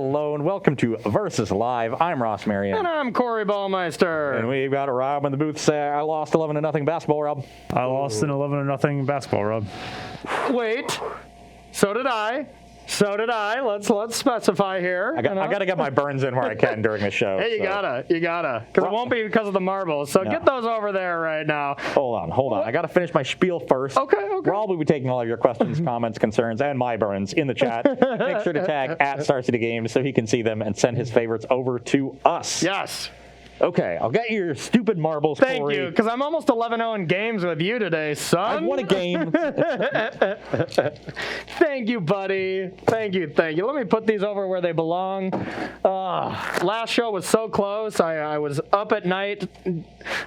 Hello and welcome to Versus Live. I'm Ross Marion. And I'm Corey Ballmeister. And we've got Rob in the booth say, I lost 11-0 basketball, Rob. I lost an 11-0 basketball, Rob. Wait, so did I. Let's specify here. I got to get my burns in where I can during the show. Hey, you gotta. Because it won't be because of the marbles. So get those over there right now. Hold on. I got to finish my spiel first. Okay. Rob will be taking all of your questions, comments, concerns, and my burns in the chat. Make sure to tag at Star City Games so he can see them and send his favorites over to us. Yes. Okay, I'll get your stupid marbles, Thank Corey. you, because I'm almost 11-0 in games with you today, son. I've won a game. Thank you, buddy. Thank you. Let me put these over where they belong. Last show was so close. I was up at night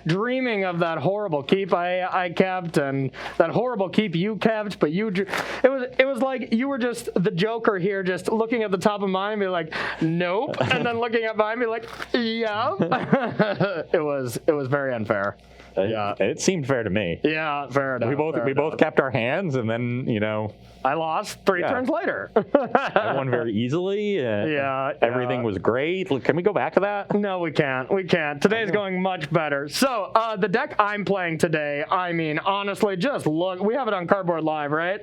dreaming of that horrible keep I kept and that horrible keep you kept, but it was like you were just the Joker here, just looking at the top of mine and be like, nope, and then looking at mine and be like, yeah. It was very unfair. Yeah, it seemed fair to me. Yeah, fair enough. We both kept our hands, and then I lost three turns later. I won very easily. Everything was great. Can we go back to that? No, we can't. Today's going much better. So the deck I'm playing today, I mean, honestly, just look. We have it on Cardboard Live, right?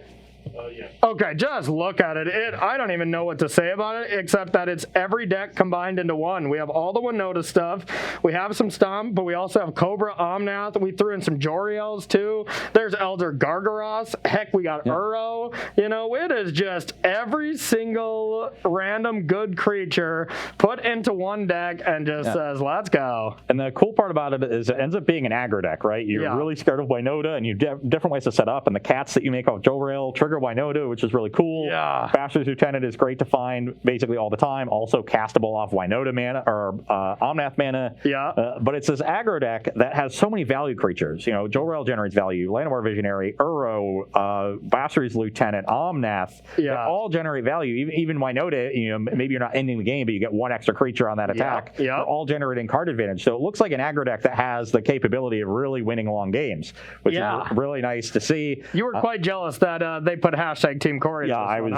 Yeah. Okay, just look at it. I don't even know what to say about it, except that it's every deck combined into one. We have all the Winota stuff. We have some Stomp, but we also have Cobra, Omnath. We threw in some Joriels, too. There's Elder Gargaros. Heck, we got Uro. It is just every single random good creature put into one deck and just says, let's go. And the cool part about it is it ends up being an aggro deck, right? You're really scared of Winota, and you have different ways to set up, and the cats that you make off Joriel trigger Winota, which is really cool. Yeah. Bastard's Lieutenant is great to find basically all the time. Also castable off Winota mana or Omnath mana. Yeah. But it's this aggro deck that has so many value creatures. Joriel generates value, Llanowar Visionary, Uro, Bastard's Lieutenant, Omnath. They all generate value. Even Winota, maybe you're not ending the game, but you get one extra creature on that attack. Yeah. They're all generating card advantage. So it looks like an aggro deck that has the capability of really winning long games, which is really nice to see. You were quite jealous that they put hashtag Team Corey. Yeah, I was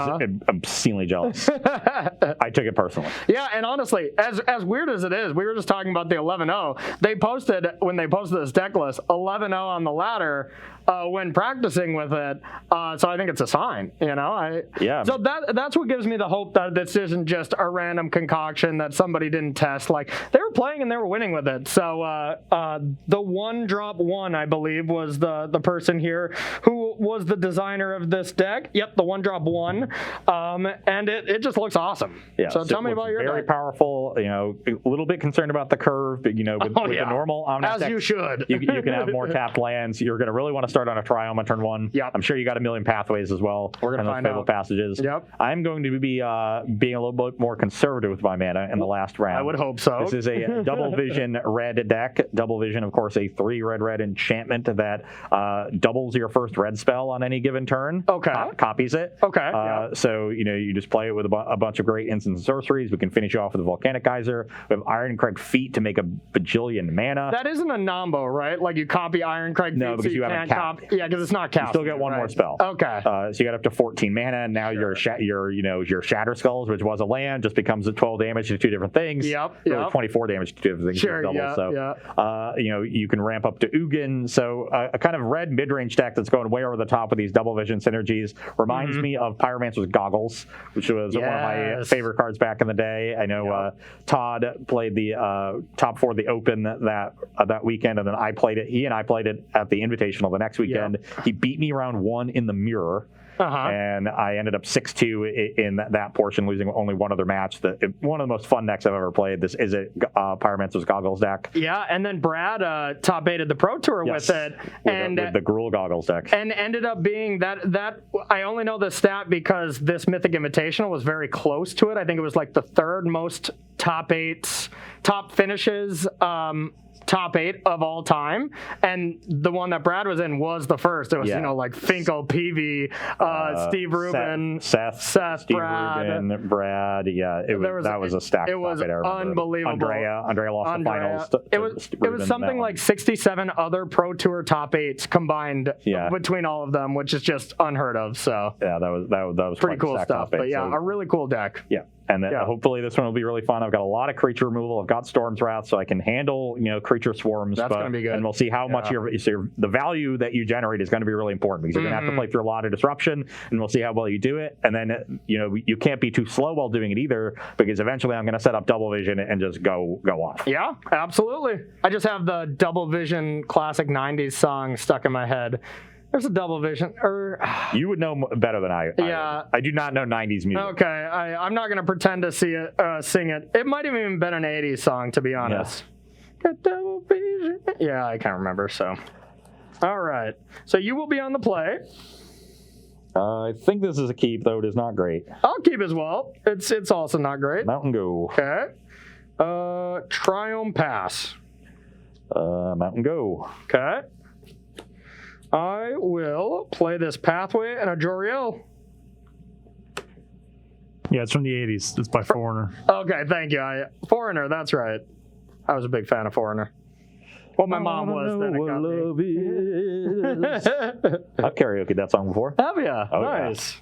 obscenely jealous. I took it personally. Yeah, and honestly, as weird as it is, we were just talking about the 11-0. When they posted this deck list, 11-0 on the ladder when practicing with it. So I think it's a sign, So that's what gives me the hope that this isn't just a random concoction that somebody didn't test. Like, they were playing and they were winning with it. So the one drop one, I believe, was the person here who was the designer of this deck. Yep, the one drop one. And it just looks awesome. Yeah, so tell me about your very deck. Powerful, a little bit concerned about the curve, but with the normal Omnath deck, you should. you can have more tapped lands. You're going to really want to start on a Triome turn one. Yep. I'm sure you got a million pathways as well. We're going to find out. Passages. Yep. I'm going to be being a little bit more conservative with my mana in the last round. I would hope so. This is a double vision red deck. Double vision, of course, a 3 red enchantment that doubles your first red spell on any given turn. Okay. Copies it. Okay. So, you just play it with a bunch of great instants and sorceries. We can finish you off with a Volcanic Geyser. We have Ironcrag Feet to make a bajillion mana. That isn't a nombo, right? Like you copy Ironcrag Feet. No, because so you haven't capped. Yeah, because it's not capped. You still get one more spell. Okay. So you got up to 14 mana, and now your Shatter Skulls, which was a land, just becomes a 12 damage to 2 different things. Yep. Or 24 damage to 2 different things. Sure. Double. You can ramp up to Ugin. So a kind of red mid-range deck that's going way over the top with these double vision synergies reminds me of Pyromancer's Goggles, which was one of my favorite cards back in the day. I know Todd played the top 4 of the Open that weekend, and then I played it. He and I played it at the Invitational the next weekend. He beat me round 1 in the mirror. And I ended up 6-2 in that portion, losing only one other match. One of the most fun decks I've ever played. This is a Pyromancer's Goggles deck. Yeah, and then Brad top 8'd the Pro Tour with it. With the Gruul Goggles deck. And ended up being that I only know the stat because this Mythic Invitational was very close to it. I think it was like the 3rd most top finishes top 8 of all time, and the one that Brad was in was the first. It was like Finko, PV, Steve Rubin, Seth, Steve Brad. Rubin, Brad. Yeah, that was a stacked. It was unbelievable. Andrea lost the finals. It was something like 67 other Pro Tour top 8s combined between all of them, which is just unheard of. So that was pretty cool stuff. But a really cool deck. Yeah. and then hopefully this one will be really fun. I've got a lot of creature removal. I've got Storm's Wrath, so I can handle creature swarms. That's going to be good. And we'll see how much the value that you generate is going to be really important, because you're going to have to play through a lot of disruption, and we'll see how well you do it. And then you can't be too slow while doing it either, because eventually I'm going to set up double vision and just go off. Yeah, absolutely. I just have the double vision classic 90s song stuck in my head. There's a double vision. You would know better than I. Yeah. I do not know 90s music. Okay, I'm not going to pretend to sing it. It might have even been an 80s song, to be honest. Yeah. Got double vision. Yeah, I can't remember, so. All right. So you will be on the play. I think this is a keep, though it is not great. I'll keep as well. It's also not great. Mountain go. Okay. Triumph pass. Mountain go. Okay. I will play this Pathway and a Joriel. Yeah, it's from the 80s. It's by Foreigner. Okay, thank you. Foreigner, that's right. I was a big fan of Foreigner. Well, my mom was. Then it got me. I've karaoke'd that song before. Have you? Oh, nice.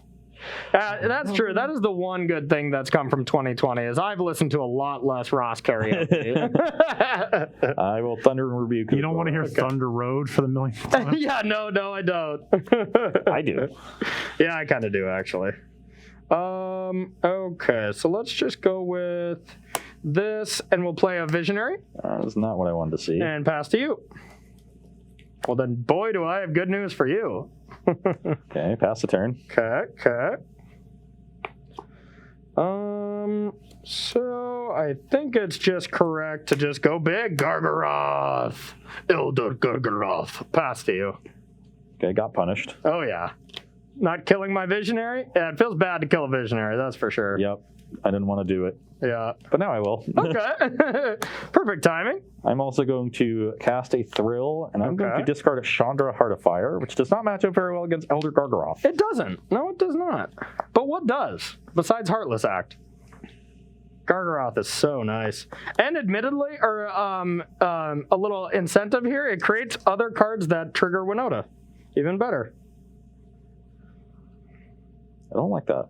That's true. That is the one good thing that's come from 2020 is I've listened to a lot less Ross karaoke. I will thunder and rebuke. You don't want to hear Thunder Road for the millionth time? Yeah, no, I don't. I do. Yeah, I kind of do actually. Okay, so let's just go with this, and we'll play a Visionary. That's not what I wanted to see. And pass to you. Well, then, boy, do I have good news for you. Okay, pass the turn. Okay. So I think it's just correct to just go big. Gargaroth. Elder Gargaroth. Pass to you. Okay, got punished. Oh, yeah. Not killing my Visionary? Yeah, it feels bad to kill a Visionary, that's for sure. Yep. I didn't want to do it. Yeah. But now I will. Okay. Perfect timing. I'm also going to cast a Thrill, and I'm going to discard a Chandra Heart of Fire, which does not match up very well against Elder Gargaroth. It doesn't. No, it does not. But what does, besides Heartless Act? Gargaroth is so nice. And admittedly, or a little incentive here, it creates other cards that trigger Winota. Even better. I don't like that.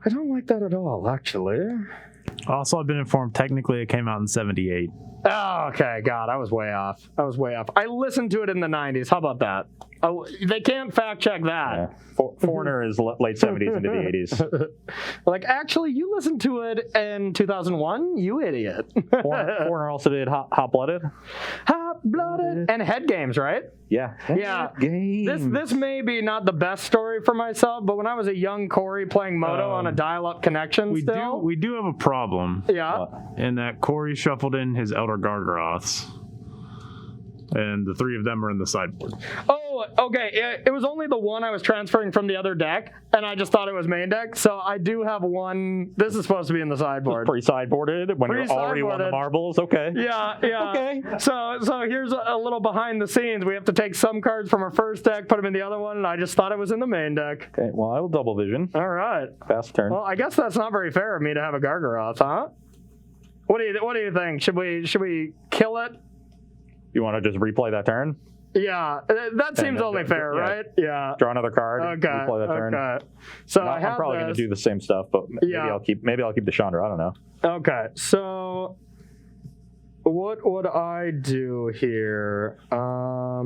I don't like that at all, actually. Also, I've been informed technically it came out in 78. Oh, okay. God, I was way off. I listened to it in the 90s. How about that? Oh, they can't fact check that. Yeah. Foreigner is late 70s into the 80s. Like, actually, you listened to it in 2001? You idiot. Foreigner also did Hot Blooded. Hot-blooded. And Head Games, right? Yeah. Yeah. Games. This may be not the best story for myself, but when I was a young Corey playing Moto on a dial-up connection We do have a problem. Yeah. In that Corey shuffled in his Elder Gargaroths. And the three of them are in the sideboard. Oh, okay. It was only the one I was transferring from the other deck, and I just thought it was main deck. So I do have one. This is supposed to be in the sideboard. Pre-sideboarded when you're already won the marbles. Okay. Yeah. Okay. So here's a little behind the scenes. We have to take some cards from our first deck, put them in the other one, and I just thought it was in the main deck. Okay. Well, I will double vision. All right. Fast turn. Well, I guess that's not very fair of me to have a Gargaroth, huh? What do you think? Should we kill it? You want to just replay that turn? Yeah, that seems only fair, right? Yeah. Draw another card. Okay. Replay that turn. Okay. So I'm probably going to do the same stuff, but maybe I'll keep the Chandra. I don't know. Okay. So what would I do here? I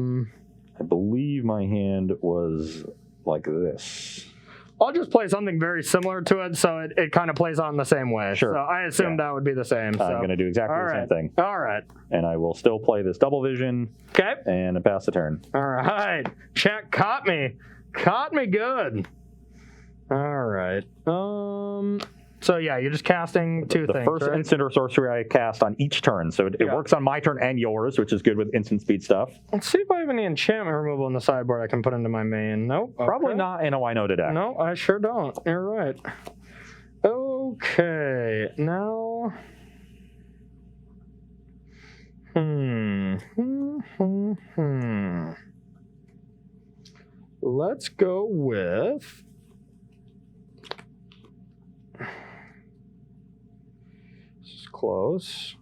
believe my hand was like this. I'll just play something very similar to it, so it kind of plays on the same way. Sure. So I assume that would be the same. So. I'm going to do exactly the same thing. All right. And I will still play this double vision. Okay. And pass the turn. All right. Check caught me. Caught me good. All right. So yeah, you're just casting two things. The first instant or sorcery I cast on each turn. So it works on my turn and yours, which is good with instant speed stuff. Let's see if I have any enchantment removal in the sideboard I can put into my main. Nope. Okay. Probably not in a Winota deck. No, I sure don't. You're right. Okay. Now. Let's go with. This is close.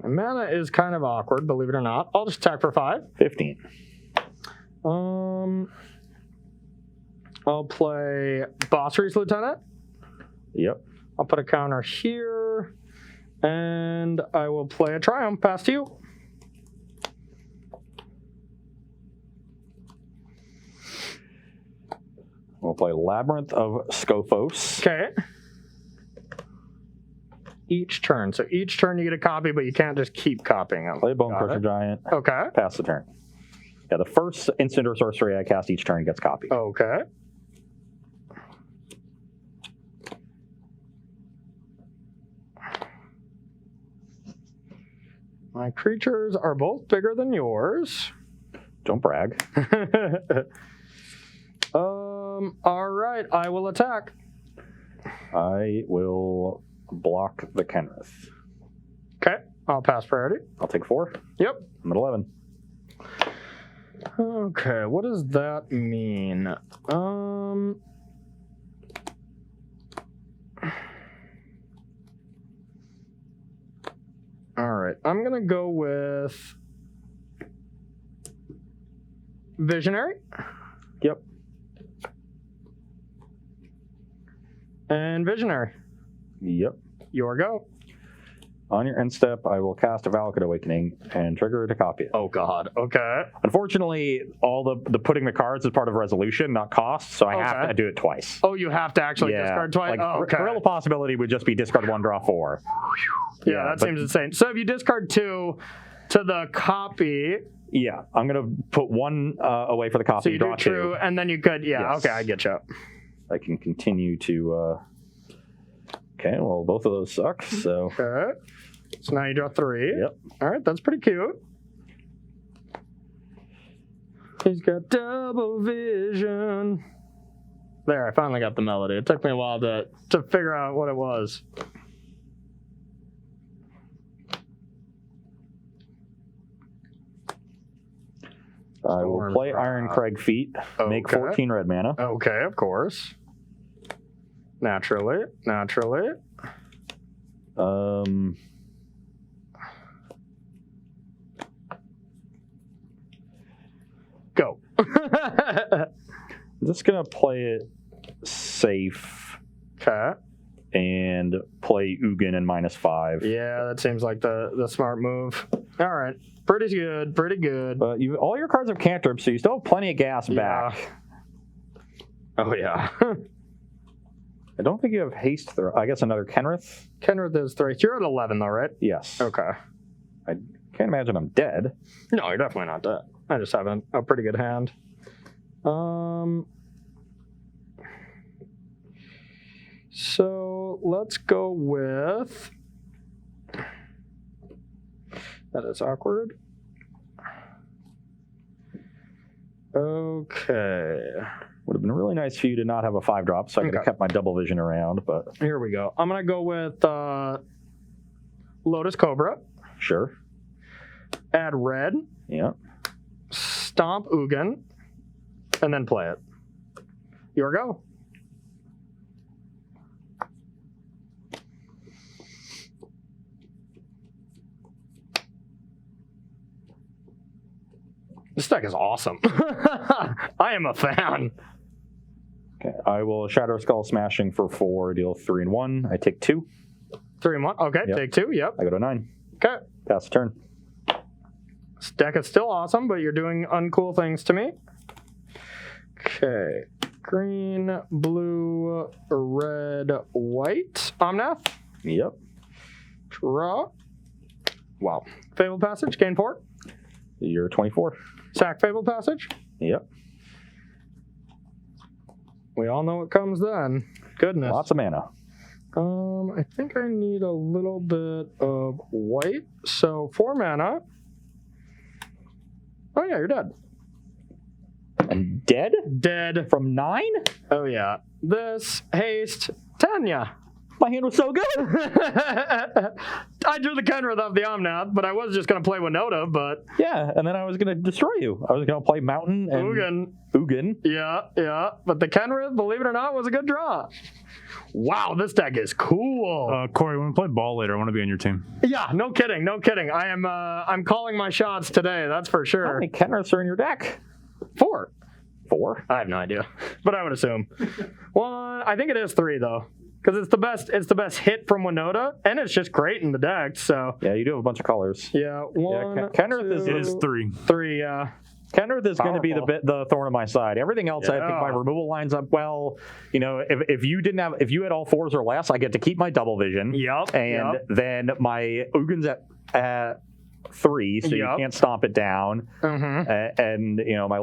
My mana is kind of awkward, believe it or not. I'll just attack for 5. 15. I'll play Boss Reese Lieutenant. Yep. I'll put a counter here, and I will play a Triumph past you. We'll play Labyrinth of Scophos. Okay. Each turn. So each turn you get a copy, but you can't just keep copying them. Play Bone Crusher Giant. Okay. Pass the turn. Yeah, the first instant or sorcery I cast each turn gets copied. Okay. My creatures are both bigger than yours. Don't brag. All right, I will attack. I will block the Kenrith. Okay, I'll pass priority. I'll take 4. Yep. I'm at 11. Okay, what does that mean? All right, I'm gonna go with Visionary. Yep. And Visionary. Yep. Your go. On your end step, I will cast a Valakut Awakening and trigger to copy it. Oh God. Okay. Unfortunately, all the putting the cards is part of resolution, not cost, so I have to do it twice. Oh, you have to actually discard twice? Like, oh, okay. The real possibility would just be discard 1, draw 4. Yeah, that seems insane. So if you discard 2 to the copy... Yeah, I'm going to put 1 away for the copy, so you draw do true, 2. and then you could... Yeah, Yes. okay, I get you. I can continue to... Okay, well, both of those suck, so... Okay. So now you draw 3. Yep. All right, that's pretty cute. He's got double vision. There, I finally got the melody. It took me a while to figure out what it was. I will play Iron Crag Feet, make 14 red mana. Okay, of course. Naturally. Go. I'm just going to play it safe. Okay. And play Ugin and -5. Yeah, that seems like the smart move. All right. Pretty good. But all your cards have cantrips, so you still have plenty of gas back. Oh, yeah. I don't think you have haste throw. I guess another Kenrith? Kenrith is 3. You're at 11, though, right? Yes. Okay. I can't imagine I'm dead. No, you're definitely not dead. I just have a pretty good hand. So let's go with... That is awkward. Okay. Would have been really nice for you to not have a 5-drop, so I could have kept my double vision around, but... Here we go. I'm going to go with Lotus Cobra. Sure. Add red. Yeah. Stomp Ugin. And then play it. Your go. This deck is awesome. I am a fan. Okay, I will Shadow Skull Smashing for 4, deal 3 and 1. I take 2. 3 and 1. Okay, Yep. take 2. Yep. I go to 9. Okay. Pass the turn. This deck is still awesome, but you're doing uncool things to me. Okay. Green, blue, red, white. Omnath. Yep. Draw. Wow. Fable Passage. Gain 4. You're 24. Sack Fable Passage. Yep. We all know what comes then. Goodness. Lots of mana. I think I need a little bit of white. So 4 mana. Oh yeah, you're dead. I'm dead? Dead. From 9? Oh yeah. This, haste, Tanya. My hand was so good. I drew the Kenrith off the Omnath, but I was just going to play Winota, but... Yeah, and then I was going to destroy you. I was going to play Mountain and... Ugin. Yeah. But the Kenrith, believe it or not, was a good draw. Wow, this deck is cool. Corey, when we play ball later, I want to be on your team. Yeah, no kidding. I'm calling my shots today, that's for sure. How many Kenriths are in your deck? 4. 4? I have no idea, but I would assume. Well, I think it is 3, though. Because it's the best hit from Winota, and it's just great in the deck. So yeah, you do have a bunch of colors. Yeah, Kenrith is 3. 3, yeah. Kenrith is going to be the thorn on my side. Everything else, I think my removal lines up well. You know, if you had all 4s or less, I get to keep my double vision. Yep. And then my Ugin's at 3, so you can't stomp it down. Mm-hmm. And you know my.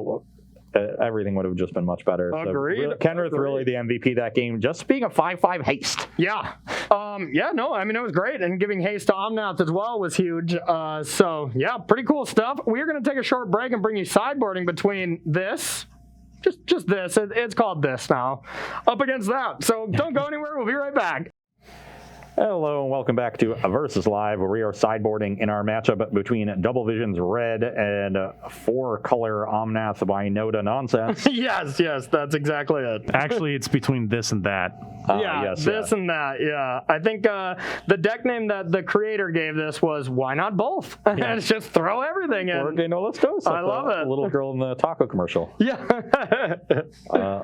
Everything would have just been much better. Agreed. So, Kenrith really the MVP of that game, just being a 5/5 haste. Yeah. It was great. And giving haste to Omnath as well was huge. So, yeah, pretty cool stuff. We're going to take a short break and bring you sideboarding between this. Just this. It's called this now. Up against that. So don't go anywhere. We'll be right back. Hello and welcome back to Versus Live, where we are sideboarding in our matchup between Double Vision's red and 4-color Omnath Winota nonsense. yes, that's exactly it. Actually, it's between this and that. And that, yeah. I think the deck name that the creator gave this was Why Not Both? Yeah. It's just throw everything in. Okay, no, let's go. I love it. The little girl in the taco commercial. Yeah.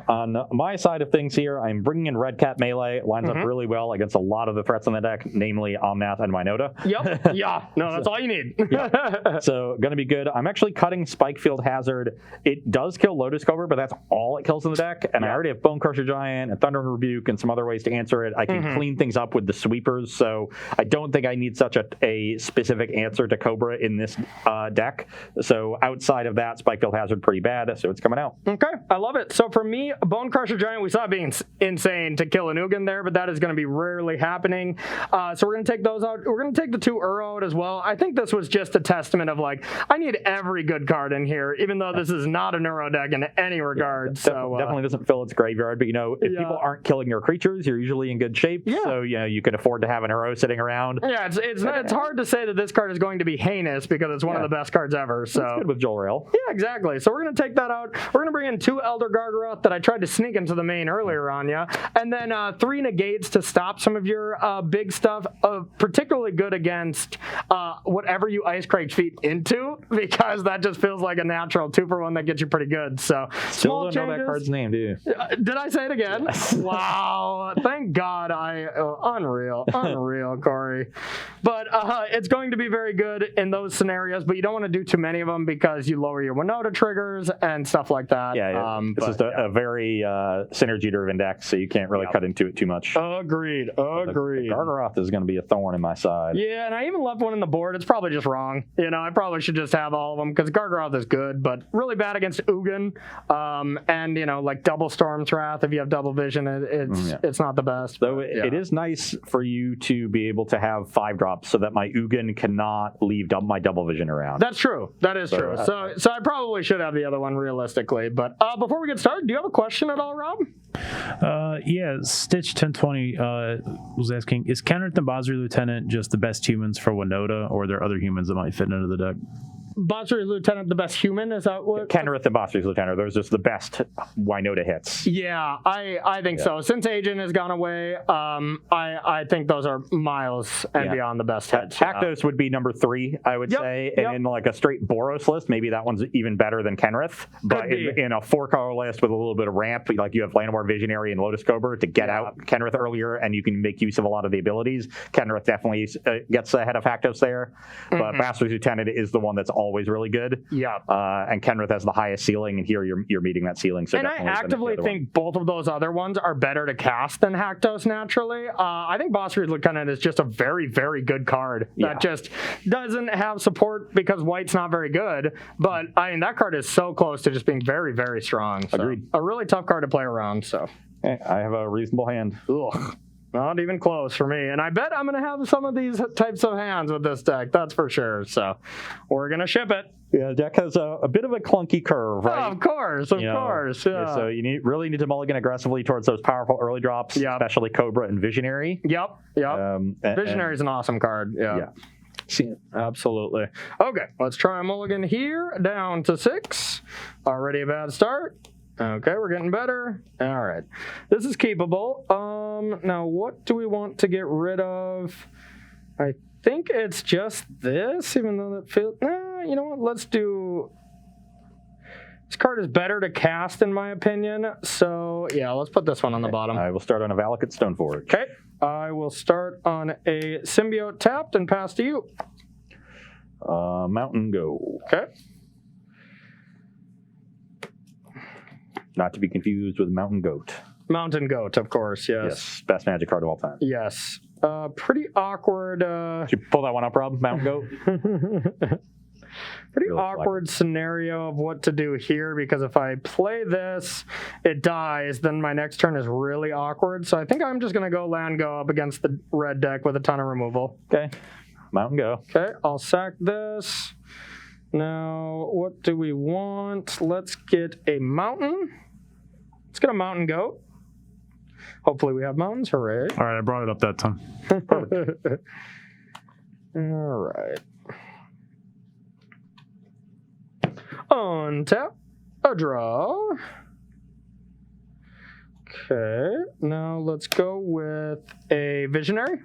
On my side of things here, I'm bringing in Red Cat Melee. Lines up really well against a lot of the threats on the deck, namely Omnath and Winota. Yep. Yeah. No, that's all you need. So going to be good. I'm actually cutting Spikefield Hazard. It does kill Lotus Cobra, but that's all it kills in the deck. And I already have Bone Crusher Giant and Thundering Rebuke and some other ways to answer it. I can clean things up with the sweepers, so I don't think I need such a specific answer to Cobra in this deck. So outside of that, Spikefield Hazard pretty bad, so it's coming out. Okay, I love it. So for me, Bone Crusher Giant, we saw it being insane to kill an Ugin there, but that is going to be rarely happening. So we're going to take those out. We're going to take the 2 Uro out as well. I think this was just a testament of like, I need every good card in here, even though this is not an Uro deck in any regard. So definitely doesn't fill its graveyard, but if people aren't killing your creatures, you're usually in good shape. Yeah. So you can afford to have an Uro sitting around. Yeah, it's hard to say that this card is going to be heinous because it's one of the best cards ever. So it's good with Joel Rail. Yeah, exactly. So we're going to take that out. We're going to bring in 2 Elder Gargaroth that I tried to sneak into the main earlier on you, and then 3 negates to stop some of your big stuff. Particularly good against whatever you Ice Craig's Feet into, because that just feels like a natural 2-for-1 that gets you pretty good. So still don't know that card's name, do you? Did I say it again? Wow! Thank God! Unreal, Corey. But it's going to be very good in those scenarios. But you don't want to do too many of them because you lower your Winota triggers and stuff like that. Yeah. It's just a very synergy-driven deck, so you can't really cut into it too much. Agreed. The Gargaroth is going to be a thorn in my side. Yeah, and I even left one in the board. It's probably just wrong. I probably should just have all of them because Gargaroth is good, but really bad against Ugin. And like double Storm's Wrath. If you have double vision, it's not the best. Though it is nice for you to be able to have 5-drops so that my Ugin cannot leave my double vision around. That's true. That is true. So I probably should have the other one realistically. But before we get started, do you have a question at all, Rob? Yeah, Stitch 1020 was asking, is Kenrith and Basri Lieutenant just the best humans for Winota, or are there other humans that might fit into the deck? Basri's Lieutenant the best human? Is that what? Kenrith and Basri's Lieutenant. Those are just the best Winota hits. Yeah, I think so. Since Agent has gone away, I think those are miles and beyond the best hits. Rakdos would be number 3, I would say. And in like a straight Boros list, maybe that one's even better than Kenrith. But in a 4-color list with a little bit of ramp, like you have Llanowar Visionary and Lotus Cobra to get out Kenrith earlier, and you can make use of a lot of the abilities. Kenrith definitely gets ahead of Rakdos there. But Basri's Lieutenant is the one that's always really good. Yeah. And Kenrith has the highest ceiling, and here you're meeting that ceiling. So and I actively think both of those other ones are better to cast than Rakdos naturally. I think Basri's Lieutenant is just a very, very good card that just doesn't have support because white's not very good. But I mean, that card is so close to just being very, very strong. So Agreed. A really tough card to play around. So I have a reasonable hand. Ugh. Not even close for me. And I bet I'm going to have some of these types of hands with this deck. That's for sure. So we're going to ship it. Yeah, the deck has a bit of a clunky curve, right? Oh, of course. Of course. Yeah. So you really need to mulligan aggressively towards those powerful early drops, especially Cobra and Visionary. Yep. Visionary is an awesome card. Yeah. Absolutely. Okay, let's try a mulligan here, down to 6. Already a bad start. Okay, we're getting better. All right. This is keepable. Now, what do we want to get rid of? I think it's just this, even though that feels... Nah, you know what? Let's do... This card is better to cast, in my opinion. So, yeah, let's put this one on the bottom. I will start on a Valakut Stoneforge. Okay. I will start on a Symbiote tapped and pass to you. Mountain Go. Okay. Not to be confused with Mountain Goat. Mountain Goat, of course, Yes, best Magic card of all time. Yes. Pretty awkward. Did you pull that one up, Rob? Mountain Goat? Pretty awkward scenario of what to do here, because if I play this, it dies, then my next turn is really awkward. So I think I'm just going to go land go up against the red deck with a ton of removal. Okay. Mountain Go. Okay, I'll sack this. Now, what do we want? Let's get a mountain. Let's get a Mountain Goat. Hopefully we have mountains. Hooray. All right, I brought it up that time. All right. Untap. A draw. Okay, now let's go with a Visionary.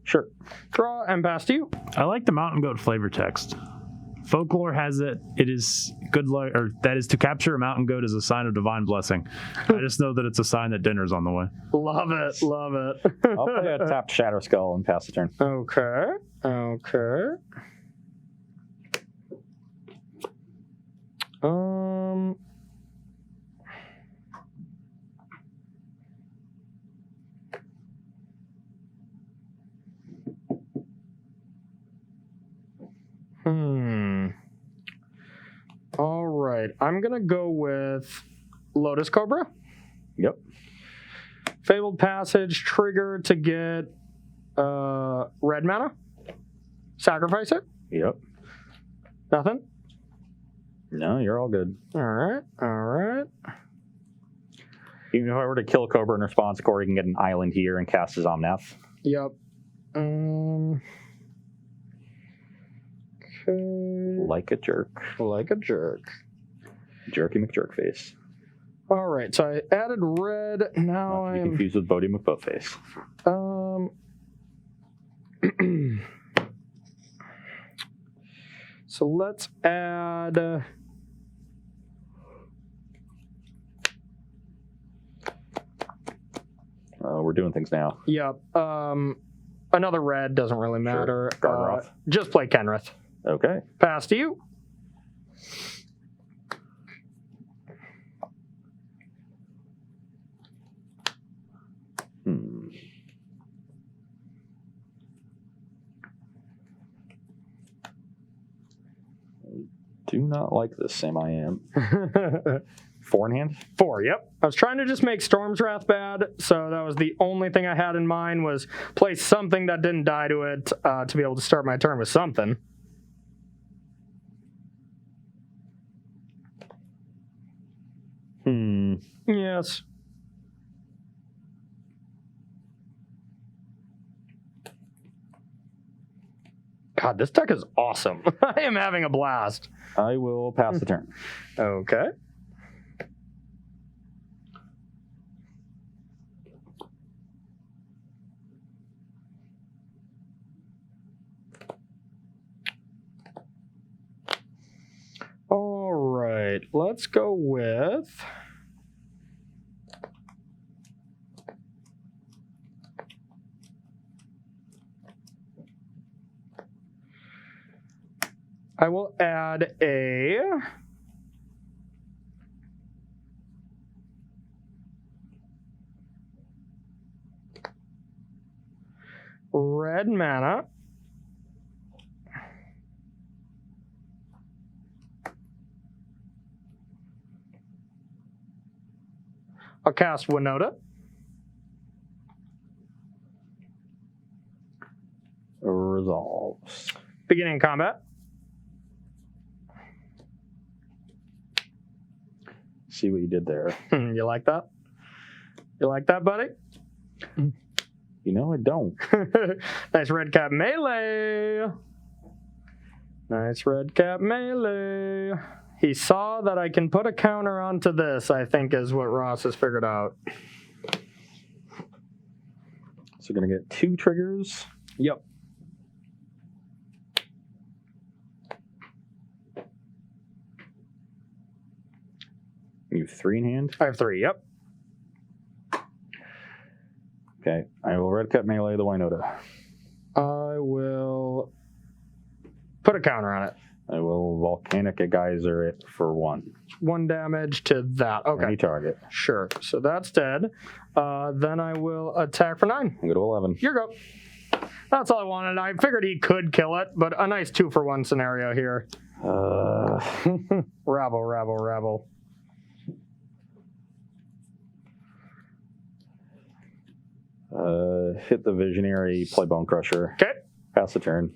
Sure. Draw and pass to you. I like the Mountain Goat flavor text. Folklore has it. It is good luck, or that is to capture a mountain goat is a sign of divine blessing. I just know that it's a sign that dinner's on the way. Love it. Love it. I'll play a tapped Shadow Skull and pass the turn. Okay. Okay. All right. I'm going to go with Lotus Cobra. Yep. Fabled Passage, trigger to get red mana. Sacrifice it. Yep. Nothing? No, you're all good. All right. All right. Even if I were to kill Cobra in response, Corey can get an island here and cast his Omnath. Yep. Okay. Like a jerk. Like a jerk. Jerky McJerkface. All right, so I added red. Now Not to be I'm confused with Bodie McBoatface. So let's add. We're doing things now. Yep. Another red doesn't really matter. Sure. Gargoth. Just play Kenrith. Okay. Pass to you. Do not like this, Sam. I am. 4 in hand? 4, yep. I was trying to just make Storm's Wrath bad, so that was the only thing I had in mind, was play something that didn't die to it to be able to start my turn with something. Yes. God, this deck is awesome. I am having a blast. I will pass the turn. Okay. All right, let's go with... I will add a red mana. I'll cast Winota. resolves. Beginning combat. See what you did there. You like that? You like that, buddy? You know I don't. Nice red cap melee. Nice red cap melee. He saw that I can put a counter onto this, I think is what Ross has figured out. So we're going to get 2 triggers. Yep. You have 3 in hand. I have 3, yep. Okay, I will red cap melee the Wynota. I will put a counter on it. I will volcanic a geyser it for 1. 1 damage to that. Okay. Any target. Sure. So that's dead. Then I will attack for 9. I'll go to 11. Your go. That's all I wanted. I figured he could kill it, but a nice 2-for-1 scenario here. Rabble, rabble, rabble. Hit the visionary, play Bone Crusher. Okay. Pass the turn.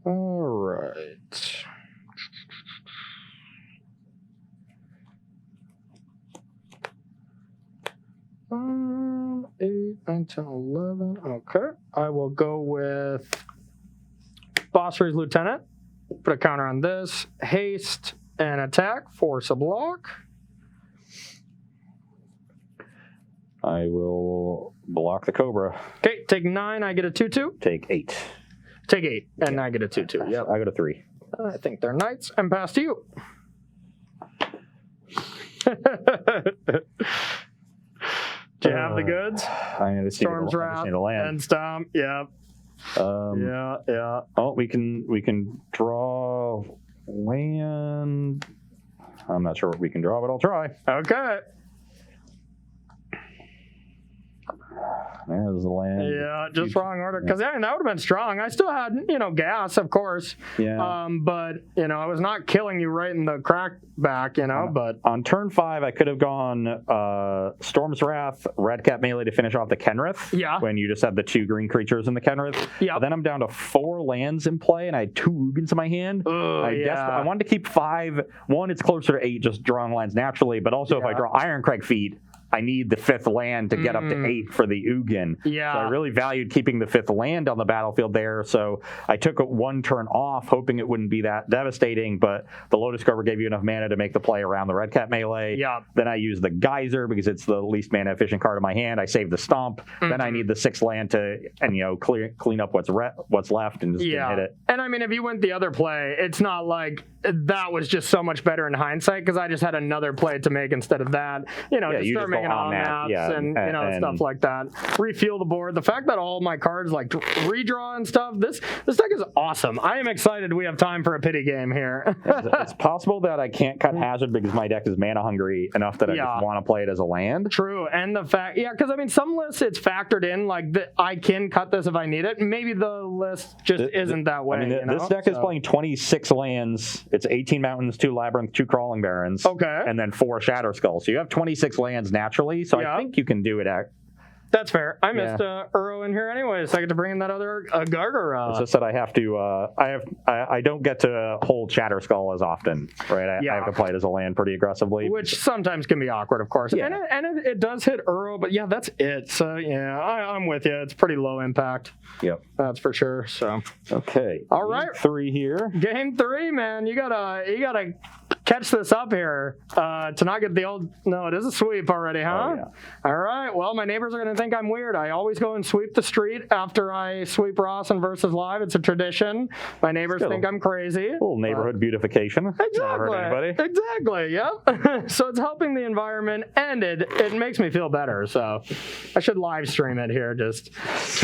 All right. Eight, 9, 10, 11. Okay. I will go with Bossry's Lieutenant. Put a counter on this. Haste and attack. Force a block. I will block the Cobra. Okay. Take 9. I get a 2-2. Take 8. Take 8. And I get a 2-2. Yep. I go to 3. I think they're knights. And pass to you. Do you have the goods? I just Storm's need Wrath the land. and Stomp. Yep. Yeah. Oh, we can draw land. I'm not sure what we can draw, but I'll try. Okay. There's the land. Yeah, just wrong order. Because that would have been strong. I still had, gas, of course. Yeah. But, I was not killing you right in the crack back, but. On turn 5, I could have gone Storm's Wrath, Red Cap melee to finish off the Kenrith. Yeah. When you just had the 2 green creatures in the Kenrith. Yeah. Then I'm down to 4 lands in play, and I had 2 Ugins in my hand. I wanted to keep 5. 1, it's closer to 8, just drawing lands naturally. But also, if I draw Ironcrag Feet, I need the 5th land to get up to 8 for the Ugin. Yeah. So I really valued keeping the 5th land on the battlefield there. So I took it 1 turn off, hoping it wouldn't be that devastating, but the Lotus Cobra gave you enough mana to make the play around the Red Cap melee. Yeah. Then I used the Geyser because it's the least mana efficient card in my hand. I saved the Stomp. Then I need the 6th land to clean up what's left and just hit it. And I mean, if you went the other play, it's not like that was just so much better in hindsight because I just had another play to make instead of that. Just start making on-maps and stuff like that. Refuel the board. The fact that all my cards like redraw and stuff, this deck is awesome. I am excited we have time for a pity game here. It's possible that I can't cut Hazard because my deck is mana hungry enough that I just want to play it as a land. True. And the fact, because I mean, some lists it's factored in like I can cut this if I need it. Maybe the list just isn't that way. I mean, this deck is playing 26 lands. It's 18 mountains, 2 labyrinth, 2 crawling barrens. Okay. And then 4 shatter skulls. So you have 26 lands naturally. So I think you can do it at. That's fair. I missed Uro in here anyway, so I get to bring in that other Gargara. It's just that I have to. I don't get to hold Shatter Skull as often, right? I have to play it as a land pretty aggressively, which sometimes can be awkward, of course. Yeah. And it does hit Uro, but that's it. So I'm with you. It's pretty low impact. Yep, that's for sure. So okay, all right, Game 3 here. Game 3, man. You gotta catch this up here to not get the old. No, it is a sweep already, huh? Oh, yeah. All right. Well, my neighbors are gonna think I'm weird. I always go and sweep the street after I sweep Ross and Versus Live. It's a tradition. My neighbors think I'm crazy. A little neighborhood beautification. Exactly. Never hurt anybody. Exactly. Yep. So it's helping the environment, and it makes me feel better. So I should live stream it here. Just.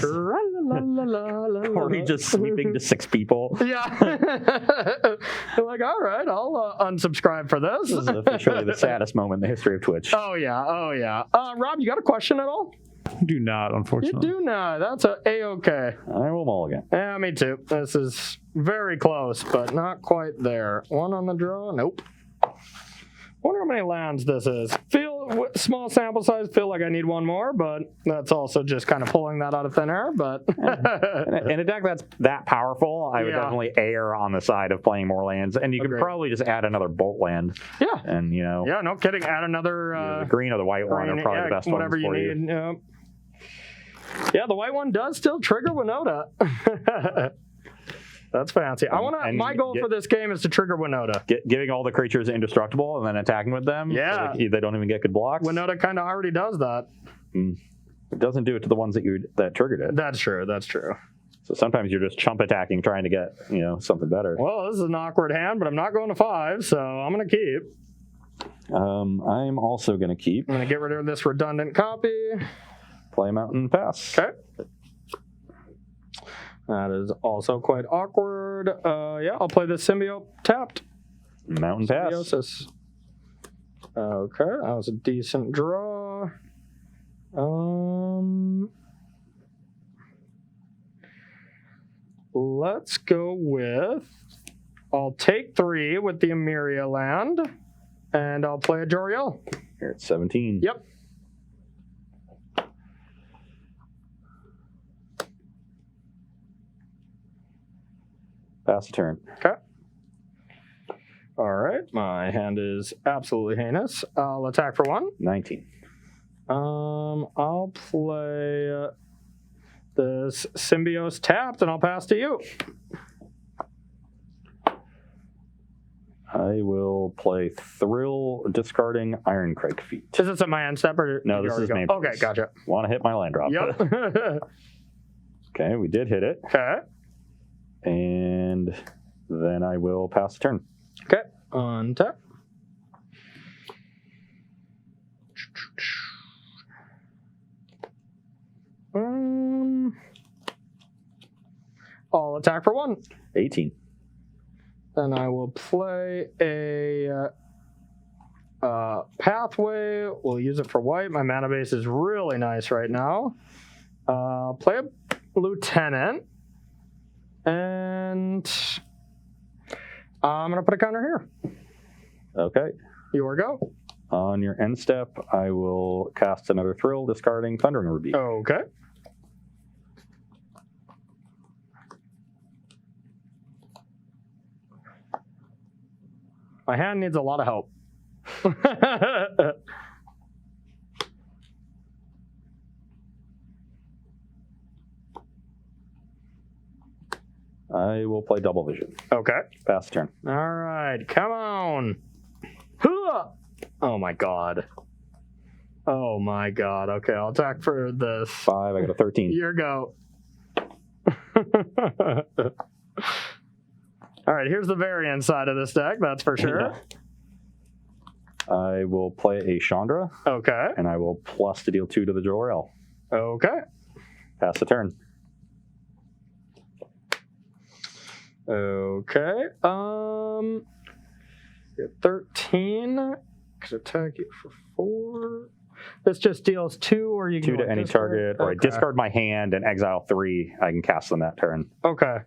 Or he just sweeping to 6 people. Yeah. They're like, all right, I'll unsubscribe for this. This is officially the saddest moment in the history of Twitch. Oh yeah. Rob, you got a question at all? Do not, unfortunately. You do not. That's A-okay. I will mulligan. Yeah, me too. This is very close, but not quite there. 1 on the draw? Nope. Wonder how many lands this is. Small sample size. Feel like I need one more, but that's also just kind of pulling that out of thin air. But in a deck that's that powerful, I would definitely err on the side of playing more lands, and you could probably just add another bolt land. Yeah, and yeah, no kidding. Add another the green or the white one are probably the best whatever ones for you need. Yeah, the white one does still trigger Winota. That's fancy. My goal for this game is to trigger Winota. Giving all the creatures indestructible and then attacking with them. Yeah. So they don't even get good blocks. Winota kind of already does that. It doesn't do it to the ones that triggered it. That's true. So sometimes you're just chump attacking trying to get, something better. Well, this is an awkward hand, but I'm not going to 5, so I'm going to keep. I'm also going to keep. I'm going to get rid of this redundant copy. Play Mountain Pass. Okay. That is also quite awkward. I'll play the Symbiote tapped. Mountain Pass. Symbiosis. Okay, that was a decent draw. Let's go with... I'll take 3 with the Emeria land, and I'll play a Joriel. Here it's 17. Yep. Pass the turn. Okay. All right. My hand is absolutely heinous. I'll attack for 1. 19. I'll play this Symbiose tapped, and I'll pass to you. I will play Thrill, discarding Ironcrake Feet. Is this at my end step? Or no, this is main. Okay, gotcha. Want to hit my land drop. Yep. Okay, we did hit it. Okay. And then I will pass the turn. Okay, untap. I'll attack for 1. 18. Then I will play a pathway. We'll use it for white. My mana base is really nice right now. Play a lieutenant. And I'm going to put a counter here. Okay. Your go. On your end step, I will cast another Thrill, discarding Thundering Ruby. Okay. My hand needs a lot of help. I will play Double Vision. Okay. Pass the turn. All right. Come on. Hoo-ah! Oh, my God. Oh, my God. Okay, I'll attack for this. 5. I got a 13. Your go. All right, here's the variant side of this deck, that's for sure. I will play a Chandra. Okay. And I will plus to deal 2 to the Jor-El. Okay. Pass the turn. Okay. 13. Could attack you for 4. This just deals 2, or you can 2 to any target, or I discard my hand and exile 3. I can cast them that turn. Okay.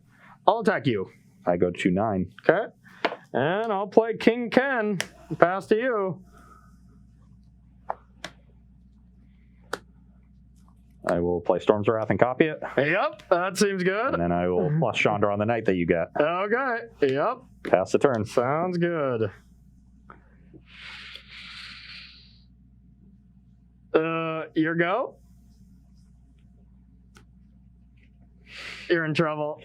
I'll attack you. I go to 9. Okay. And I'll play King Ken. Pass to you. I will play Storm's Wrath and copy it. Yep, that seems good. And then I will plus Chandra on the night that you get. Okay. Yep. Pass the turn. Sounds good. Your go. You're in trouble.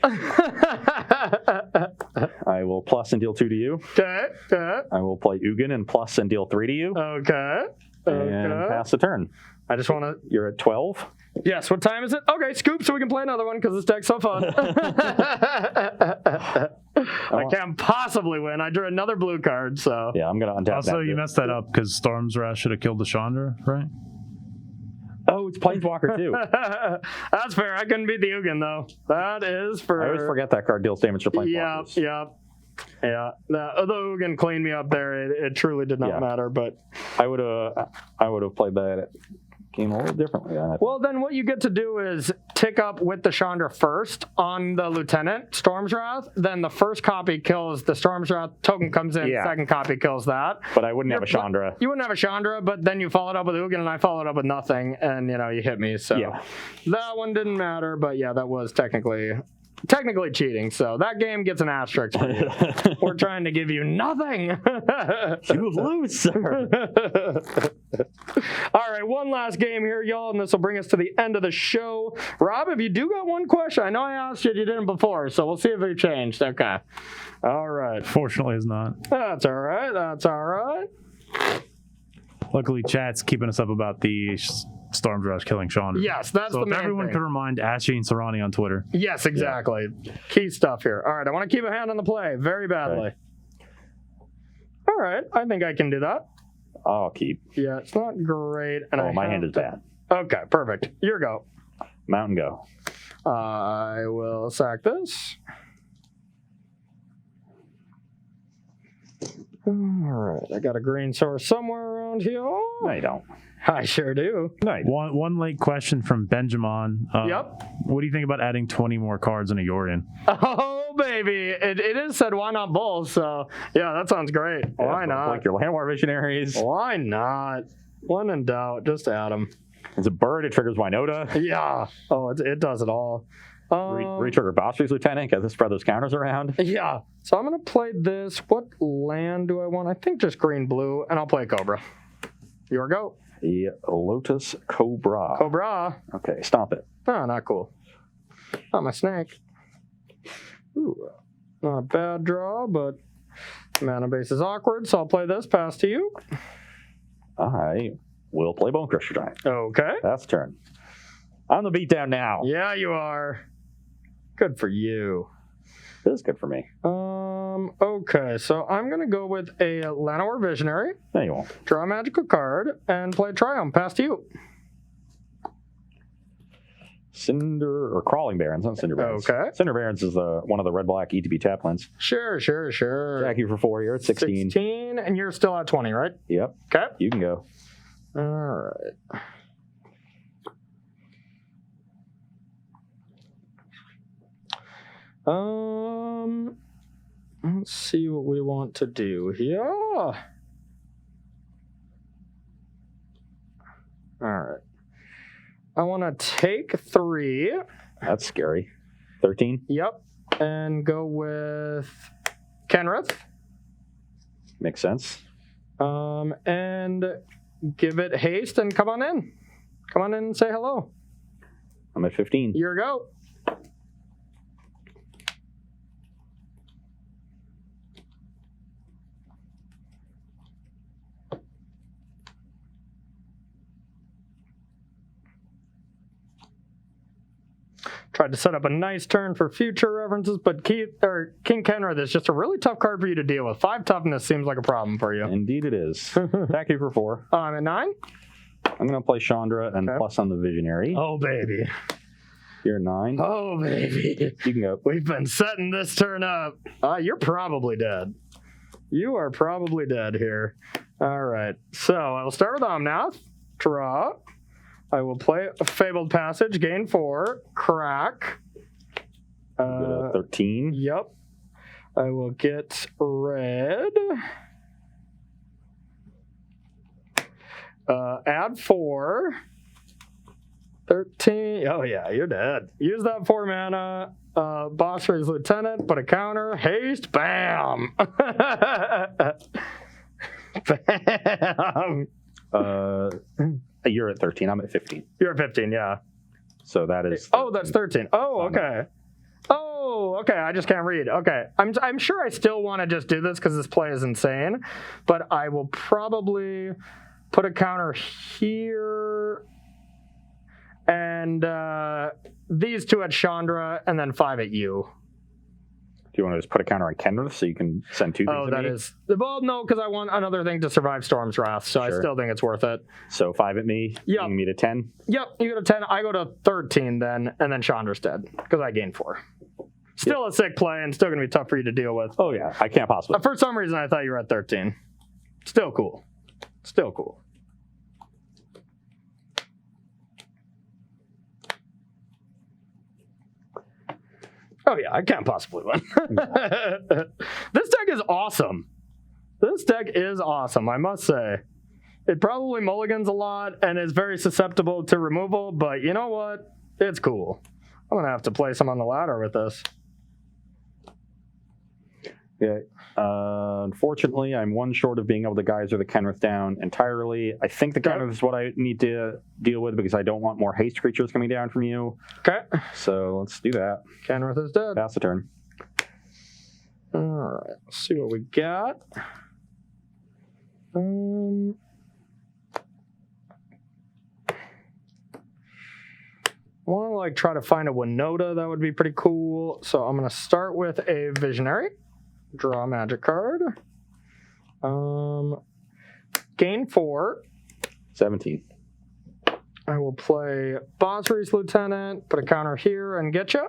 I will plus and deal 2 to you. Okay. Okay. I will play Ugin and plus and deal 3 to you. Okay. And pass the turn. I just want to... You're at 12. Yes, what time is it? Okay, scoop, so we can play another one, because this deck's so fun. I can't possibly win. I drew another blue card, so... Yeah, I'm going to untap that. Also, you messed that up, because Storm's Wrath should have killed the Chandra, right? Oh, it's Planeswalker, too. That's fair. I couldn't beat the Ugin, though. That is for... I always forget that card deals damage to Planeswalkers. Yeah. Although Ugin cleaned me up there, it truly did not matter, but... I would have played that game a little differently. Well, then what you get to do is tick up with the Chandra first on the Lieutenant, Storm's Wrath. Then the first copy kills the Storm's Wrath. Token comes in, second copy kills that. But I wouldn't have a Chandra. You wouldn't have a Chandra, but then you followed up with Ugin, and I followed up with nothing, and, you hit me. So that one didn't matter, but yeah, that was technically cheating, so that game gets an asterisk for you. We're trying to give you nothing. You lose, sir. All right, one last game here, y'all, and this will bring us to the end of the show. Rob, if you do got one question, I know I asked you didn't before, so we'll see if it changed. Okay. All right. Fortunately, it's not. That's all right. That's all right. Luckily, chat's keeping us up about the Storm's Rush killing Chandra. Yes, that's so the main if everyone thing. could remind Ashley and Sarani on Twitter. Yes, exactly. Yeah. Key stuff here. All right, I want to keep a hand on the play very badly. Okay. All right, I think I can do that. I'll keep. Yeah, it's not great. And my hand is bad. Okay, perfect. Your go. Mountain go. I will sack this. All right, I got a green source somewhere around here. No, you don't. I sure do. No, one late question from Benjamin. Yep. What do you think about adding 20 more cards in a Yorion? Oh, baby. It is said, why not both? So, yeah, that sounds great. Yeah, why not? Like your Landwar Visionaries. Why not? When in doubt, just add them. It's a bird. It triggers Winota. Yeah. Oh, it does it all. Retrigger Bostri's Lieutenant because it spread those counters around. Yeah. So I'm going to play this. What land do I want? I think just green-blue, and I'll play Cobra. Your go. The Lotus Cobra. Cobra. Okay, stomp it. Oh, not cool. Not my snake. Ooh, not a bad draw, but mana base is awkward, so I'll play this. Pass to you. I will play Bone Crusher Giant. Okay. That's turn. I'm the beatdown now. Yeah, you are. Good for you. This is good for me. Okay, so I'm going to go with a Llanowar Visionary. No, you won't. Draw a magical card and play Triumph. Pass to you. Cinder or Crawling Barons, not Cinder Barons. Okay. Cinder Barons is one of the red-black ETB tap lands. Sure. Jack you for 4 years, 16. 16, and you're still at 20, right? Yep. Okay. You can go. All right. Let's see what we want to do here. All right. I want to take 3. That's scary. 13? Yep. And go with Kenrith. Makes sense. And give it haste and come on in. Come on in and say hello. I'm at 15. Your go. Tried to set up a nice turn for future references, but King Kenrith is just a really tough card for you to deal with. 5 toughness seems like a problem for you. Indeed it is. Attack you for 4. I'm at 9. I'm going to play Chandra and plus on the Visionary. Oh, baby. You're 9. Oh, baby. You can go. We've been setting this turn up. You're probably dead. You are probably dead here. All right. So I will start with Omnath. Draw. I will play a Fabled Passage, gain 4, crack. 13. Yep. I will get red. Add 4. 13. Oh, yeah, you're dead. Use that 4 mana. Bostri's Lieutenant, put a counter. Haste. Bam. Bam. You're at 13. I'm at 15. You're at 15, yeah. So that is. 13. Oh, that's 13. Oh, okay. Oh, okay. I just can't read. Okay. I'm sure I still want to just do this because this play is insane, but I will probably put a counter here and these 2 at Chandra and then 5 at you. Do you want to just put a counter on Kenrith so you can send 2 things Oh, to that me? is... Well, no, because I want another thing to survive Storm's Wrath, so Sure. I still think it's worth it. So 5 at me, Yep. bringing me to 10. Yep, you go to 10. I go to 13 then, and then Chandra's dead, because I gained 4. Still a sick play, and still going to be tough for you to deal with. Oh, yeah. I can't possibly. For some reason, I thought you were at 13. Still cool. Still cool. Oh yeah, I can't possibly win. This deck is awesome. This deck is awesome, I must say. It probably mulligans a lot and is very susceptible to removal, but you know what? It's cool. I'm gonna have to play some on the ladder with this. Yeah. Unfortunately, I'm one short of being able to geyser the Kenrith down entirely. I think the Kenrith is what I need to deal with because I don't want more haste creatures coming down from you. Okay. So let's do that. Kenrith is dead. Pass the turn. Alright, let's see what we got. I want to like try to find a Winota. That would be pretty cool. So I'm going to start with a Visionary. Draw a magic card. Gain 4. 17. I will play Bosri's Lieutenant, put a counter here and get you.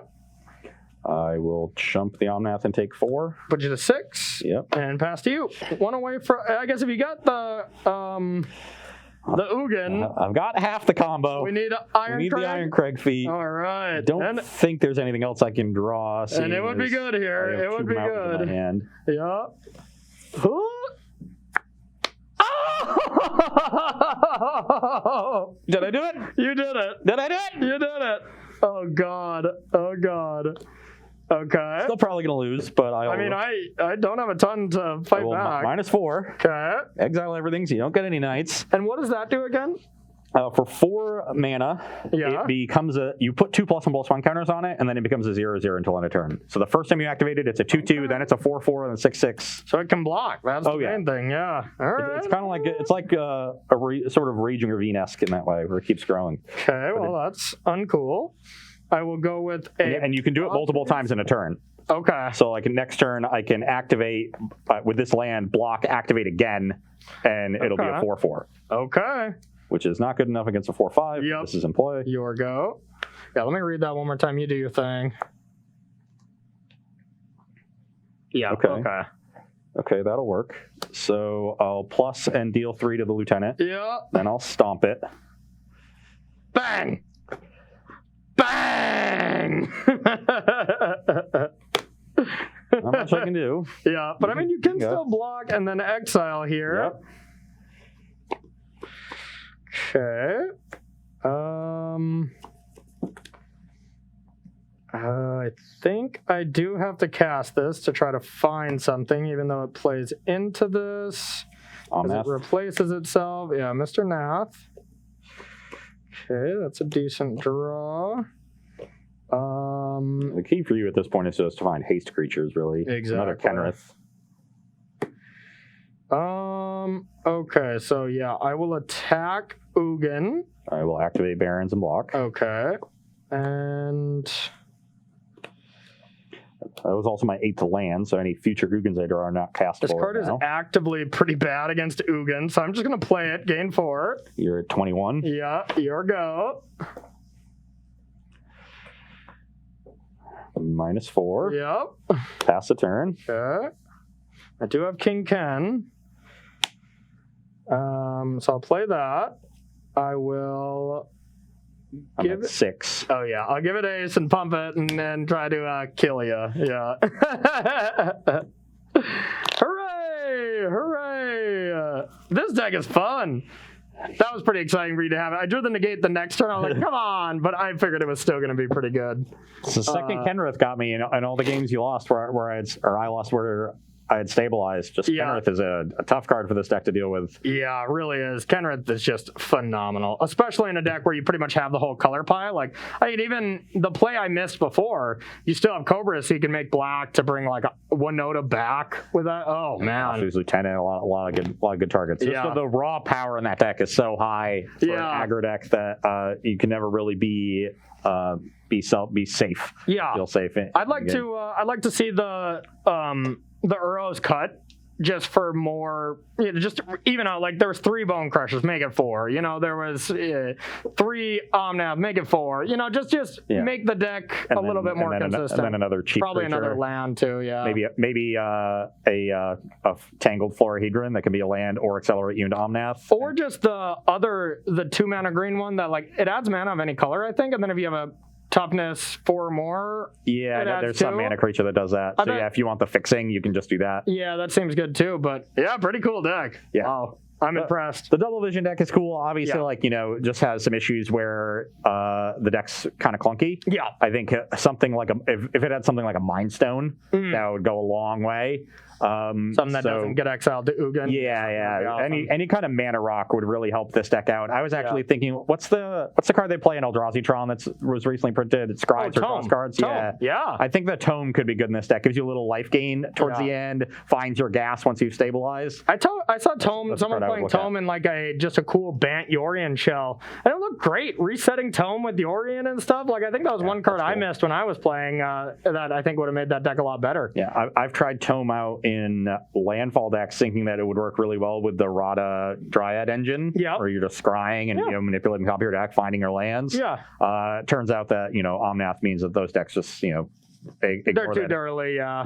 I will jump the Omnath and take 4. Put you to 6. Yep. And pass to you. One away from, I guess if you got the Ugin, I've got half the combo. we need Iron We need Crag. the Iron Crag feet. All right. I don't think there's anything else I can draw. And it would be good here. It would be good. In my hand. Yeah. Did I do it? You did it. Did I do it? You did it. Oh God. Oh God. Okay. Still probably gonna lose, but I mean, I don't have a ton to fight back. -4. Okay. Exile everything, so you don't get any knights. And what does that do again? For 4 mana, Yeah. it becomes you put 2+1/+1 counters on it, and then it becomes a 0/0 until end of turn. So the first time you activate it, it's a 2/2, then it's a 4/4, and a 6/6. So it can block. That's the main thing. Yeah. All right. It's kind of like sort of Raging Ravine-esque in that way, where it keeps growing. Okay. Well, that's uncool. I will go with a. And you can do it multiple times in a turn. Okay. So like next turn, I can activate with this land, block, activate again, and it'll be a 4/4. Okay. Which is not good enough against a 4/5. Yep. This is in play. Your go. Yeah, let me read that one more time. You do your thing. Yeah. Okay. Okay, that'll work. So I'll plus and deal 3 to the lieutenant. Yeah. Then I'll stomp it. Bang! Bang! Not much I can do. Yeah, but I mean, you can still block and then exile here. Yep. Okay. I think I do have to cast this to try to find something, even though it plays into this. It replaces itself. Yeah, Mr. Nath. Okay, that's a decent draw. The key for you at this point is just to find haste creatures, really. Exactly. Another Kenrith. Okay, so yeah, I will attack Ugin. I will activate Barons and block. Okay. And that was also my 8 to land, so any future Ugins I draw are not castable. this card is actively pretty bad against Ugin, so I'm just going to play it. Gain 4. You're at 21. Yeah, your go. -4. Yep. Pass the turn. Okay. I do have King Ken. So I'll play that. I will I'm give at it 6. Oh yeah, I'll give it ace and pump it and then try to kill you. Yeah. Hooray! Hooray! This deck is fun. That was pretty exciting for you to have it. I drew the negate the next turn. I was like, come on, but I figured it was still going to be pretty good. So second Kenrith got me in all the games you lost where I lost where I had stabilized. Just Kenrith is a tough card for this deck to deal with. Yeah, it really is. Kenrith is just phenomenal, especially in a deck where you pretty much have the whole color pie. Like, I mean, even the play I missed before, you still have Cobra, so you can make black to bring like one Nota back with that. Oh man, Who's Lieutenant, a lot of good targets. Yeah. So the raw power in that deck is so high for an aggro deck that you can never really be safe. Yeah, feel safe. I'd like to see the Uros cut just for more, just even out. Like there was 3 Bone Crushers, make it 4. There was 3 Omnath, make it 4. Just make the deck a little bit more consistent. And then another cheap probably creature. Another land too. Yeah, maybe a Tangled Florahedron that can be a land or accelerate you into Omnath. Or just the 2 mana green one that like it adds mana of any color, I think, and then if you have toughness 4 or more. Yeah, It adds there's some 2. mana creature that does that. So bet- yeah, if you want the fixing, you can just do that. Yeah, that seems good too. But yeah, pretty cool deck. Yeah. Wow, I'm impressed. The double vision deck is cool. Obviously, Yeah. like, just has some issues where the deck's kind of clunky. Yeah. I think something like if it had something like a Mind Stone, that would go a long way. Something that doesn't get exiled to Ugin. Yeah. Awesome. Any kind of mana rock would really help this deck out. I was actually thinking, what's the card they play in Eldrazi Tron that was recently printed? It's Scribes or Draws cards. Tome. Yeah. I think the Tome could be good in this deck. Gives you a little life gain towards the end. Finds your gas once you've stabilized. I saw Tome, that's someone the card I would playing look Tome in like just a cool Bant Yorion shell. And it looked great. Resetting Tome with the Yorion and stuff. Like, I think that was one card I missed when I was playing that I think would have made that deck a lot better. Yeah, I've tried Tome out in landfall decks thinking that it would work really well with the Rada Dryad engine. Yeah. Where you're just scrying and manipulating the top of your deck, finding your lands. Yeah. It turns out that, Omnath means that those decks just, ignore They're too that. dirty. Yeah.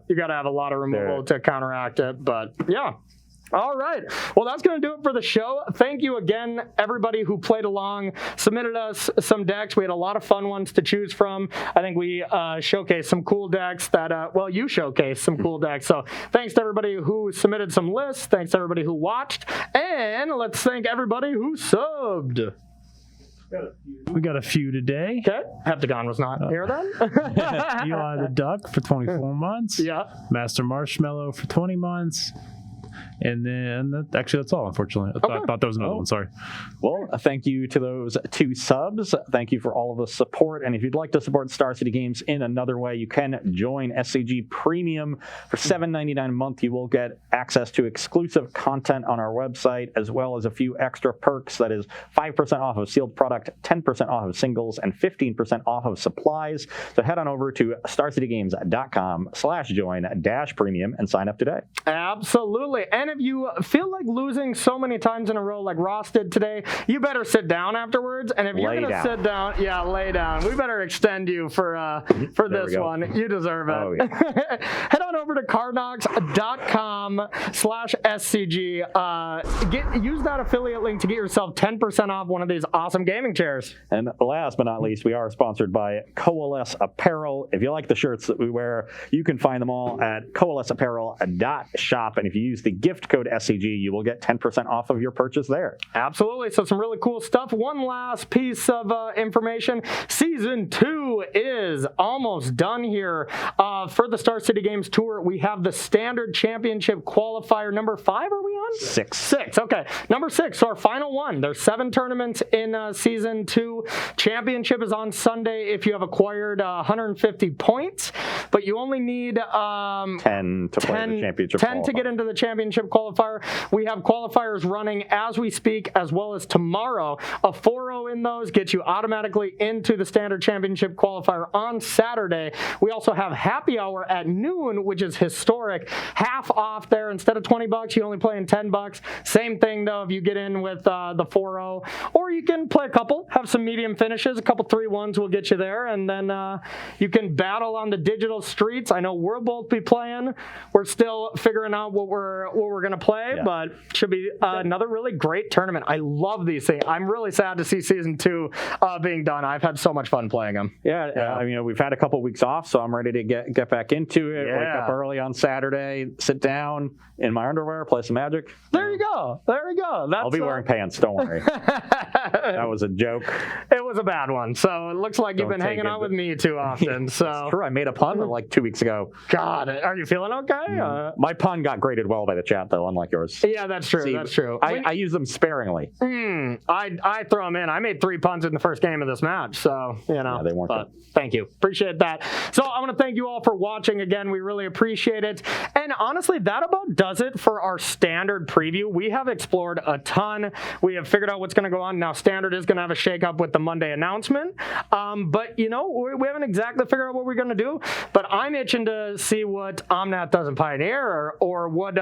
You got to have a lot of removal to counteract it. But yeah. All right. Well, that's going to do it for the show. Thank you again, everybody who played along, submitted us some decks. We had a lot of fun ones to choose from. I think we showcased some cool decks that, you showcased some cool decks. So thanks to everybody who submitted some lists. Thanks to everybody who watched. And let's thank everybody who subbed. We got a few today. Okay. Heptagon was not here then. Eli the Duck for 24 months. Yeah. Master Marshmallow for 20 months. And then, that's all, unfortunately. I thought there was another one, sorry. Well, thank you to those 2 subs. Thank you for all of the support. And if you'd like to support Star City Games in another way, you can join SCG Premium for $7.99 a month. You will get access to exclusive content on our website, as well as a few extra perks. That is 5% off of sealed product, 10% off of singles, and 15% off of supplies. So head on over to starcitygames.com/join-premium and sign up today. Absolutely. And if you feel like losing so many times in a row like Ross did today, you better sit down afterwards. And if you're going to sit down, lay down. We better extend you for this one. You deserve it. Oh, yeah. Head on over to cardnox.com/SCG. Use that affiliate link to get yourself 10% off one of these awesome gaming chairs. And last but not least, we are sponsored by Coalesce Apparel. If you like the shirts that we wear, you can find them all at coalesceapparel.shop. And if you use the gift code SCG, you will get 10% off of your purchase there. Absolutely. So some really cool stuff. One last piece of information. Season 2 is almost done here. For the Star City Games Tour, we have the Standard Championship Qualifier. Number 5, are we on? 6. Okay. Number 6. So our final one. There's 7 tournaments in Season 2. Championship is on Sunday if you have acquired 150 points. But you only need 10 to play the championship 10 to get into the championship qualifier. We have qualifiers running as we speak, as well as tomorrow. A 4-0 in those gets you automatically into the Standard Championship qualifier on Saturday. We also have happy hour at noon, which is historic. Half off there. Instead of $20, you only play in $10. Same thing, though, if you get in with the 4-0. Or you can play a couple, have some medium finishes. A couple 3-1s will get you there. And then you can battle on the digital streets. I know we'll both be playing. We're still figuring out what we're going to play, but should be another really great tournament. I love these things. I'm really sad to see Season 2 being done. I've had so much fun playing them. Yeah. I mean, we've had a couple weeks off, so I'm ready to get back into it. Yeah. Wake up early on Saturday, sit down in my underwear, play some Magic. There you go. I'll be wearing pants, don't worry. That was a joke. It was a bad one. So it looks like you've been hanging out with me too often. So It's true. I made a pun like 2 weeks ago. God, are you feeling okay? My pun got graded well by the chat, though, unlike yours. Yeah, that's true. That's true. I use them sparingly. I throw them in. I made 3 puns in the first game of this match, so they weren't. But thank you, appreciate that. So I want to thank you all for watching again. We really appreciate it. And honestly, that about does it for our standard preview. We have explored a ton. We have figured out what's going to go on. Now, standard is going to have a shakeup with the Monday announcement, but we haven't exactly figured out what we're going to do. But I'm itching to see what Omnath does in Pioneer, or what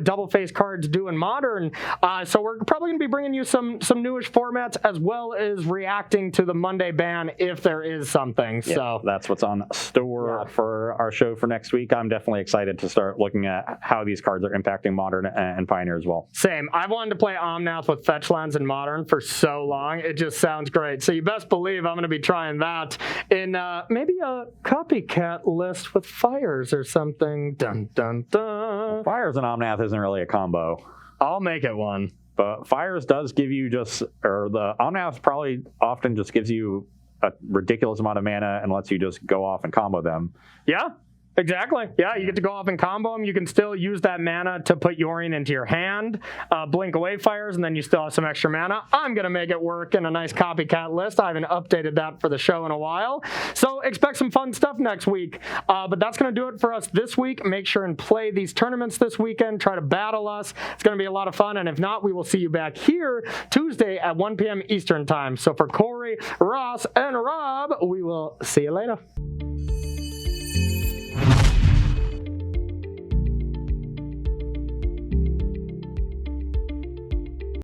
double face cards do in Modern. So we're probably going to be bringing you some newish formats, as well as reacting to the Monday ban if there is something. Yeah, so that's what's on store for our show for next week. I'm definitely excited to start start looking at how these cards are impacting Modern and Pioneer as well. Same. I've wanted to play Omnath with fetch lands in Modern for so long. It just sounds great. So you best believe I'm going to be trying that in maybe a copycat list with Fires or something. Dun, dun, dun. Fires and Omnath isn't really a combo. I'll make it one. But Fires does give you the Omnath probably often just gives you a ridiculous amount of mana and lets you just go off and combo them. Yeah. Exactly. Yeah, you get to go off and combo them. You can still use that mana to put Yorion into your hand, blink away Fires, and then you still have some extra mana. I'm going to make it work in a nice copycat list. I haven't updated that for the show in a while. So expect some fun stuff next week. But that's going to do it for us this week. Make sure and play these tournaments this weekend. Try to battle us. It's going to be a lot of fun. And if not, we will see you back here Tuesday at 1 p.m. Eastern Time. So for Corey, Ross, and Rob, we will see you later.